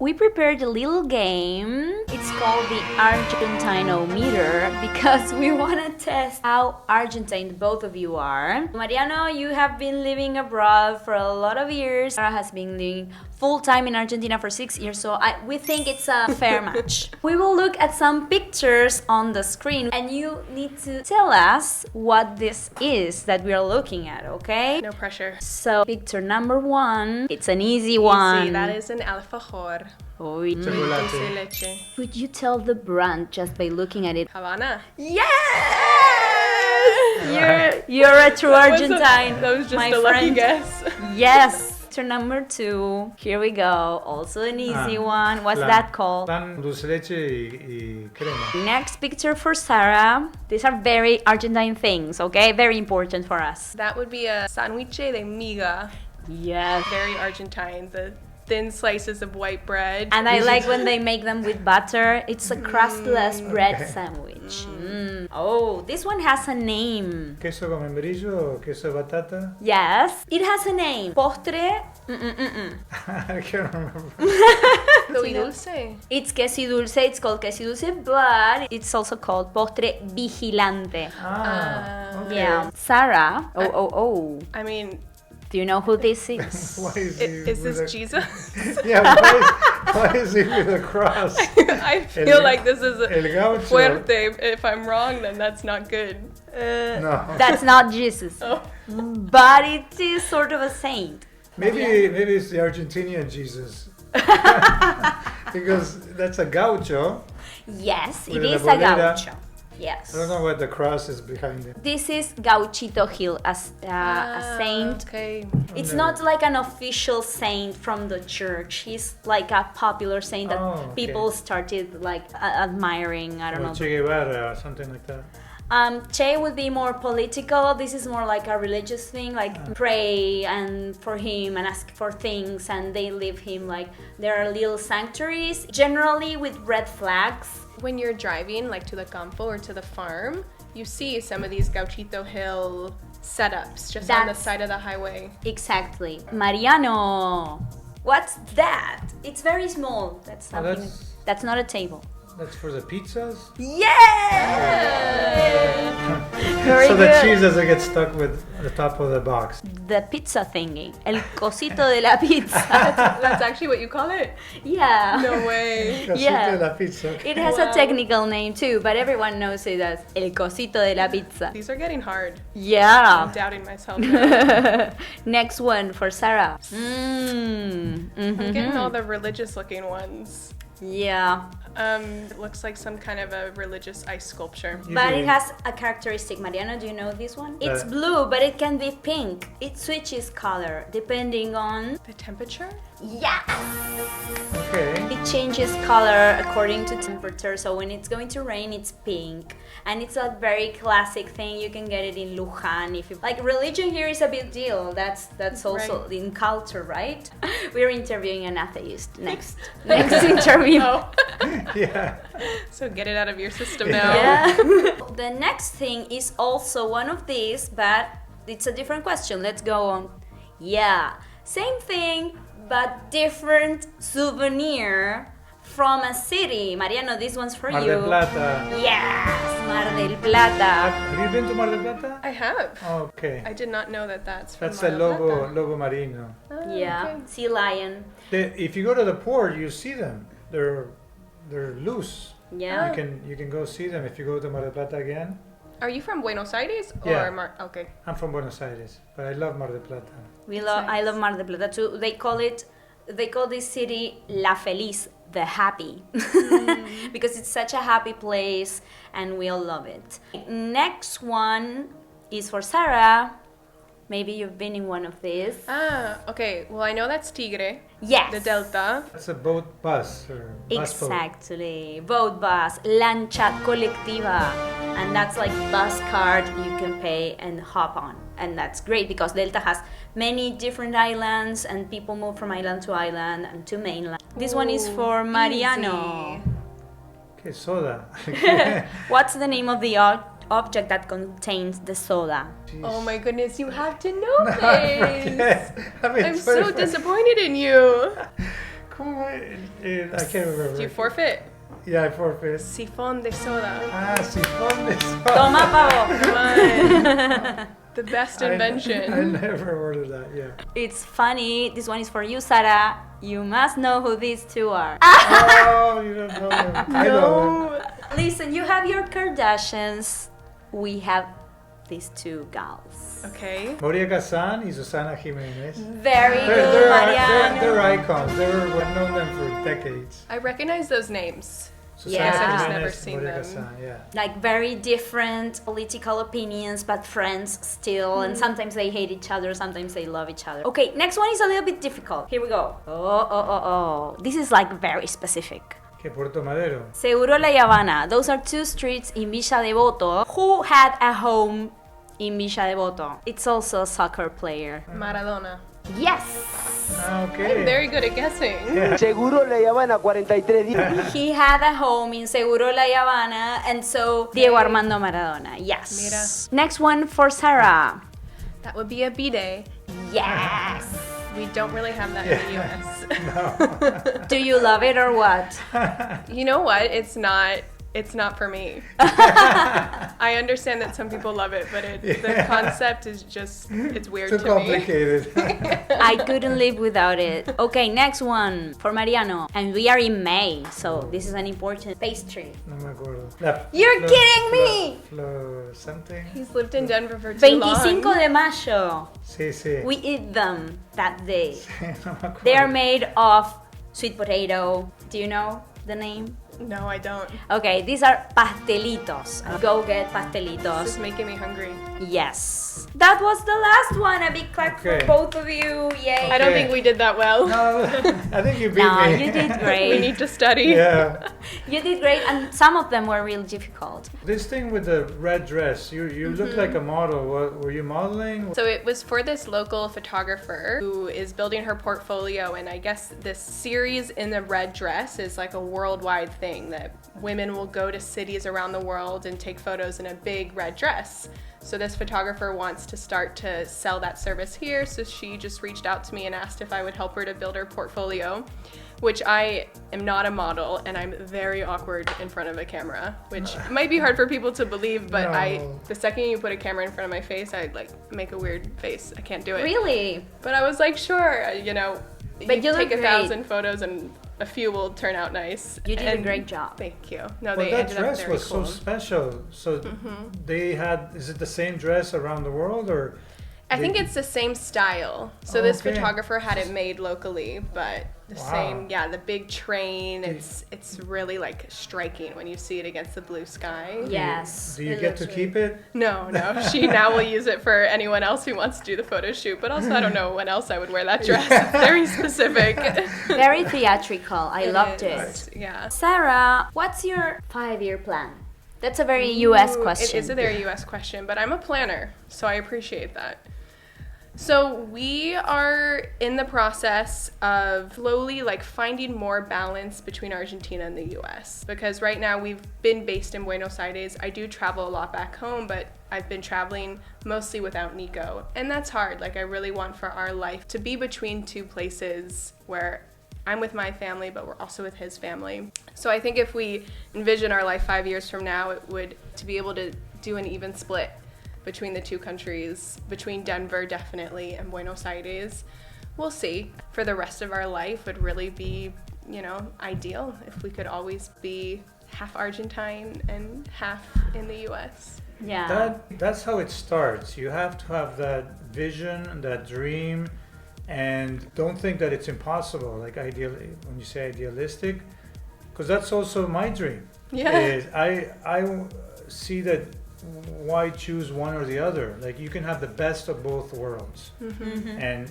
We prepared a little game. It's called the Argentinometer because we want to test how Argentine both of you are. Mariano, you have been living abroad for a lot of years. Sarah has been living full-time in Argentina for 6 years, so we think it's a fair match. We will look at some pictures on the screen and you need to tell us what this is that we are looking at, okay? No pressure. So, picture number 1, it's an easy one. Easy, that is an alfajor. Uy. Dulce de leche. Could you tell the brand just by looking at it? Havana. Yes! You're a true Argentine. That was just my a lucky friend. guess. Yes. Picture number 2. Here we go. Also an easy one. What's that called? Pan, dulce de leche y crema. Next picture for Sarah. These are very Argentine things, okay? Very important for us. That would be a sándwich de miga. Yes. Very Argentine. The thin slices of white bread. And I like when they make them with butter. It's a crustless bread sandwich. Oh, this one has a name. Queso con membrillo o queso batata? Yes, it has a name. Postre. I can't remember. Queso y dulce. It's queso y dulce. It's called queso y dulce, but it's also called postre vigilante. Okay. Yeah. Sarah. I mean, Do you know who this is? Why is he is with this Jesus? Yeah, why is he with a cross? I feel like this is El gaucho. fuerte. If I'm wrong, then that's not good. No. That's not Jesus. Oh. But it is sort of a saint. Maybe it's the Argentinian Jesus. Because that's a gaucho. Yes, it With is la a bolera. gaucho. Yes. I don't know what the cross is behind it. This is Gauchito Gil, a saint. Okay. It's not like an official saint from the church. He's like a popular saint that Oh, okay. people started like admiring. I don't Or know. Che Guevara or something like that. Che would be more political. This is more like a religious thing, like pray and for him and ask for things, and they leave him like there are little sanctuaries, generally with red flags. When you're driving, like to the campo or to the farm, you see some of these Gauchito Hill setups just on the side of the highway. Exactly. Mariano, what's that? It's very small. That's something. That's not a table. That's for the pizzas? Yeah! Very so good. the cheese doesn't get stuck with the top of the box. The pizza thingy. El cosito de la pizza. That's actually what you call it? Yeah. No way. Cosito Yeah. de la pizza. It has a technical name too, but everyone knows it as el cosito de la pizza. These are getting hard. Yeah. I'm doubting myself now. Next one for Sarah. I'm getting all the religious looking ones. Yeah. It looks like some kind of a religious ice sculpture. But it has a characteristic. Mariano, do you know this one? It's blue, but it can be pink. It switches color depending on The temperature? yeah. Okay. It changes color according to temperature. So when it's going to rain, it's pink, and it's a very classic thing. You can get it in Luján. If you like, religion here is a big deal. That's also Right. in culture, right? We're interviewing an atheist next interview. Oh. Yeah. So get it out of your system now. Yeah. The next thing is also one of these, but it's a different question. Let's go on. Yeah. Same thing, but different souvenir from a city. Mariano, this one's for Mar you. del Plata. Yes, Mar del Plata. Have you been to Mar del Plata? I have. Okay. I did not know that that's from That's the Mar del Plata. lobo marino. Oh, Yeah, okay. sea lion. If you go to the port, you see them. They're loose. Yeah. You can go see them if you go to Mar del Plata again. Are you from Buenos Aires? Or Yeah. Okay. I'm from Buenos Aires, but I love Mar del Plata. I love Mar del Plata too. They call this city La Feliz, the happy, because it's such a happy place and we all love it. Next one is for Sarah. Maybe you've been in one of these. Okay. Well, I know that's Tigre. Yes. The Delta. That's a boat bus or bus boat. Exactly. Boat bus, lancha colectiva. And that's like bus card you can pay and hop on. And that's great because Delta has many different islands and people move from island to island and to mainland. This one is for Mariano. Okay, soda. What's the name of the object that contains the soda? Jeez. Oh my goodness, you have to know this. I mean, I'm so disappointed in you. I can't remember. Do you forfeit? Yeah, I forfeit. Sifón de soda. Ah, sifón de soda. Toma, pavo. Come on. The best invention. I never ordered that, yeah. It's funny. This one is for you, Sarah. You must know who these two are. Oh, you don't know them. I know them. Listen, you have your Kardashians. We have these two gals. Okay. Moria Kazan y Susana Jimenez. Very good, Mariano. They're icons. We've known them for decades. I recognize those names. Susana Yeah. I've just Jimenez, never seen Moria them. Kazan, yeah. Like very different political opinions, but friends still. And sometimes they hate each other, sometimes they love each other. Okay, next one is a little bit difficult. Here we go. Oh. This is like very specific. Que Puerto Madero. Seguro La Habana. Those are two streets in Villa Devoto. Who had a home in Villa Devoto? It's also a soccer player. Maradona. Yes! Ah, I'm okay. very good at guessing. Seguro le llaman a 43 días. He had a home in Seguro La Habana, and so Diego Armando Maradona. Yes. Mira. Next one for Sarah. That would be a B-Day. Yes. We don't really have that in the US. Do you love it or what? You know what? It's not for me. I understand that some people love it, but the concept is just, it's weird Too to complicated. I couldn't live without it. Okay, next one for Mariano. And we are in May, so this is an important pastry. No me acuerdo. You're kidding me! Something. me. He's lived in Denver for too 25 long. de mayo. Sí, sí. We eat them that day. No me acuerdo. They are made of sweet potato. Do you know the name? No, I don't. Okay, these are pastelitos. Go get This is pastelitos. making me hungry. Yes. That was the last one. A big clap for Okay. both of you. Yay. I don't Okay. think we did that well. No, I think you beat No, me. you did great. We need to study. Yeah. You did great, and some of them were really difficult. This thing with the red dress, you look like a model. Were you modeling? So it was for this local photographer who is building her portfolio, and I guess this series in the red dress is like a worldwide thing that women will go to cities around the world and take photos in a big red dress. So this photographer wants to start to sell that service here, so she just reached out to me and asked if I would help her to build her portfolio, which I am not a model and I'm very awkward in front of a camera, which might be hard for people to believe, but No. the second you put a camera in front of my face, I like make a weird face. I can't do it. Really? But I was like, sure, you know, But you take look 1,000 photos and a few will turn out nice. You did a And great job. Thank you. No, Well, they that ended up dress very was cool. so special. So they had, is it the same dress around the world or? I think it's the same style. So this Okay. photographer had it made locally, but the Wow. same, yeah, the big train. It's really like striking when you see it against the blue sky. Yes. Do you it get looks to really- keep it? No, she now will use it for anyone else who wants to do the photo shoot. But also, I don't know when else I would wear that dress. It's very specific. Very theatrical. I loved is, it. Yeah. Sarah, what's your 5-year plan? That's a very US Ooh, question. It is a very US question, but I'm a planner, so I appreciate that. So we are in the process of slowly like finding more balance between Argentina and the US, because right now we've been based in Buenos Aires. I do travel a lot back home, but I've been traveling mostly without Nico, and that's hard. Like I really want for our life to be between two places where I'm with my family, but we're also with his family. So I think if we envision our life 5 years from now, it would to be able to do an even split between the two countries, between Denver definitely and Buenos Aires. We'll see. For the rest of our life would really be, you know, ideal if we could always be half Argentine and half in the US. Yeah. That's how it starts. You have to have that vision, that dream, and don't think that it's impossible. Like ideally, when you say idealistic, because that's also my dream. Yeah. Is I see that why choose one or the other? Like you can have the best of both worlds, and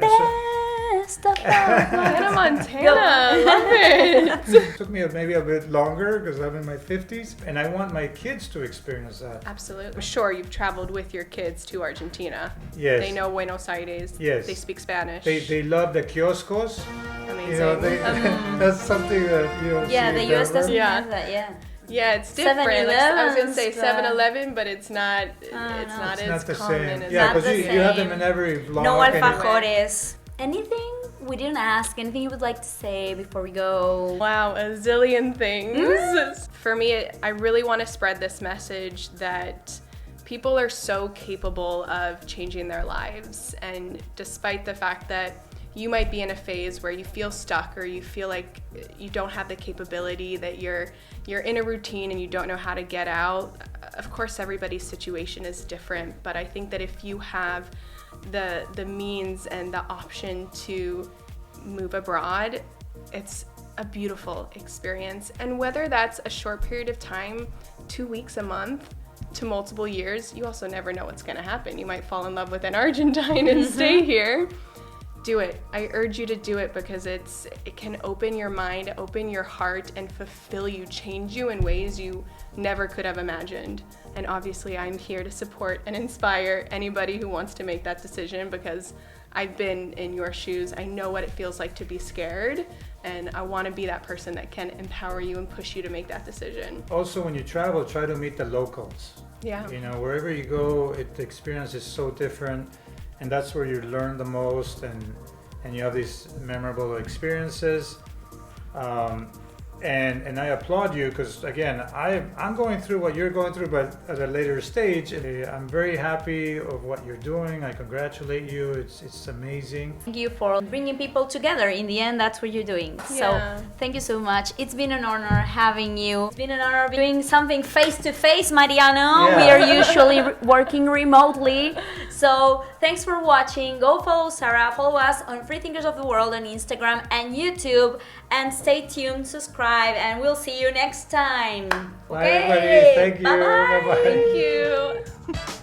Best of both Hannah worlds. Montana, love it. it took me maybe a bit longer because I'm in my 50s, and I want my kids to experience that. Absolutely. I'm sure you've traveled with your kids to Argentina. Yes. They know Buenos Aires. Yes. They speak Spanish. They love the kioscos. Amazing. You know, that's something that you don't Yeah, see the in US Denver. doesn't Yeah. have that, yeah. Yeah, it's different. Like, I was gonna say 7-Elevens, 7-Eleven, but it's not. It's no. not It's as not the common same. as Yeah, Not because the you have them same. in every vlog. No and alfajores. Anything we didn't ask. Anything you would like to say before we go? Wow, a zillion things. For me, I really want to spread this message that people are so capable of changing their lives. And despite the fact that you might be in a phase where you feel stuck or you feel like you don't have the capability, that you're in a routine and you don't know how to get out. Of course, everybody's situation is different, but I think that if you have the means and the option to move abroad, it's a beautiful experience. And whether that's a short period of time, 2 weeks, a month, to multiple years, you also never know what's going to happen. You might fall in love with an Argentine and stay here. Do it. I urge you to do it because it can open your mind, open your heart, and fulfill you, change you in ways you never could have imagined. And obviously I'm here to support and inspire anybody who wants to make that decision because I've been in your shoes. I know what it feels like to be scared, and I want to be that person that can empower you and push you to make that decision. Also, when you travel, try to meet the locals. Yeah. You know, wherever you go, the experience is so different, and that's where you learn the most, and you have these memorable experiences. And I applaud you because, again, I'm going through what you're going through, but at a later stage. I'm very happy of what you're doing. I congratulate you. It's amazing. Thank you for bringing people together. In the end, that's what you're doing. Yeah. So thank you so much. It's been an honor having you. It's been an honor doing something face-to-face, Mariano. Yeah. We are usually working remotely. So thanks for watching. Go follow Sarah. Follow us on Free Thinkers of the World on Instagram and YouTube. And stay tuned, subscribe, and we'll see you next time. Bye, everybody. Thank you. Bye-bye. Bye-bye. Thank you.